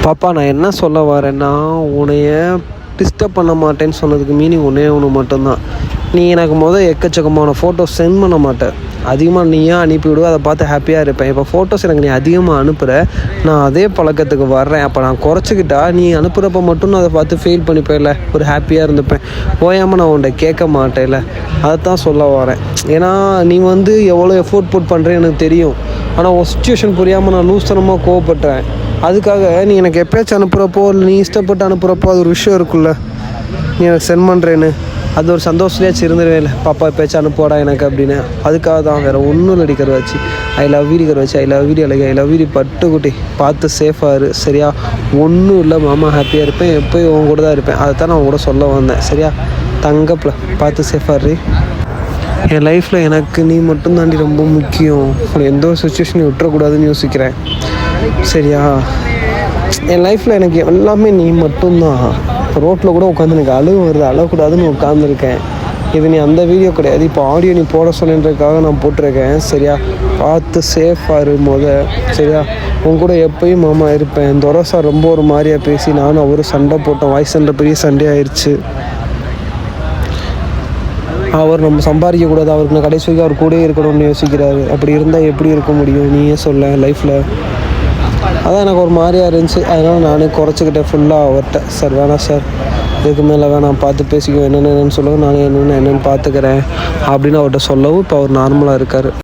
பாப்பா நான் என்ன சொல்ல வரேன்னா, உன்னைய டிஸ்டர்ப் பண்ண மாட்டேன்னு சொன்னதுக்கு மீனிங் ஒன்றே ஒன்று மட்டும்தான். நீ எனக்கு எக்கச்சக்கமான ஃபோட்டோஸ் சென்ட் பண்ண மாட்டேன். அதிகமாக நீயே அனுப்பிவிடுவ, அதை பார்த்து ஹாப்பியாக இருப்பேன். இப்போ ஃபோட்டோஸ் எனக்கு நீ அதிகமாக அனுப்புகிற, நான் அதே பழக்கத்துக்கு வர்றேன். அப்போ நான் குறைச்சிக்கிட்டா நீ அனுப்புகிறப்ப மட்டும் நான் அதை பார்த்து ஃபீல் பண்ணிப்பேன்ல, ஒரு ஹாப்பியாக இருந்துப்பேன். ஓயாமல் நான் உன்கிட்ட கேட்க மாட்டேன்ல, அதை தான் சொல்ல வரேன். ஏன்னா நீ எவ்வளோ எஃபோர்ட் போட் பண்ணுறேன்னு எனக்கு தெரியும். ஆனால் ஒரு சுச்சுவேஷன் புரியாமல் நான் லூஸ்தனமாக கோவப்பட்டேன். அதுக்காக நீ எனக்கு எப்போயாச்சும் அனுப்புகிறப்போ, இல்லை நீ இஷ்டப்பட்டு அனுப்புகிறப்போ அது ஒரு விஷயம் இருக்குல்ல, நீ எனக்கு சென்ட் பண்ணுறேன்னு அது ஒரு சந்தோஷத்துலேயாச்சும் இருந்துருவே இல்லை. பாப்பா எப்போயாச்சும் அனுப்புவாடா எனக்கு அப்படின்னு. அதுக்காக தான், வேறு ஒன்றும் இல்லை. டிக்கர் வச்சு ஐ லவ் யூ டிக்கர் வச்சு ஐ லவ் யூ அழகி ஐ லவ் யூ பட்டுக்குட்டி, பார்த்து சேஃபாக இரு சரியா. ஒன்றும் இல்லை மாமா, ஹாப்பியாக இருப்பேன், எப்போயும் உன் கூட தான் இருப்பேன். அதை தான் நான் கூட சொல்ல வந்தேன் சரியா. தங்கப்பில் பார்த்து சேஃபாக இரு. என் லைஃப்பில் எனக்கு நீ மட்டும் தாண்டி ரொம்ப முக்கியம். எந்த ஒரு சுச்சுவேஷனையும் விட்டுறக்கூடாதுன்னு யோசிக்கிறேன் சரியா. என் லைஃப்பில் எனக்கு எல்லாமே நீ மட்டும்தான். ரோட்டில் கூட உட்காந்து எனக்கு அழுவு வருது, அழக்கூடாதுன்னு உட்காந்துருக்கேன். இது நீ அந்த வீடியோ கிடையாது, இப்போ ஆடியோ நீ போட சொல்லின்றதுக்காக நான் போட்டிருக்கேன் சரியா. பார்த்து சேஃபாக இரு சரியா. உன் கூட எப்போயும் மாமா இருப்பேன். துரசா ரொம்ப ஒரு மாதிரியாக பேசி நானும் அவரும் சண்டை போட்டோம். வாய்ஸ் சண்டை, பெரிய சண்டே ஆயிடுச்சு. அவர் நம்ம சம்பாதிக்கக்கூடாது, அவருக்கு நான் கடைசி வரைக்கும் அவர் கூட இருக்கணும்னு யோசிக்கிறாரு. அப்படி இருந்தால் எப்படி இருக்க முடியும் நீயே சொல்ல லைஃப்பில். அதான் எனக்கு ஒரு மாதிரியாக இருந்துச்சு. அதனால் நானே குறைச்சிக்கிட்டேன் ஃபுல்லாக அவர்கிட்ட. சார் வேணாம் சார், இதுக்கு மேலே வேணாம், பார்த்து பேசிக்குவோம், என்னென்னு சொல்லவும் நானே என்னென்னு பார்த்துக்கிறேன் அப்படின்னு அவர்கிட்ட சொல்லவும் இப்போ அவர் நார்மலாக இருக்கார்.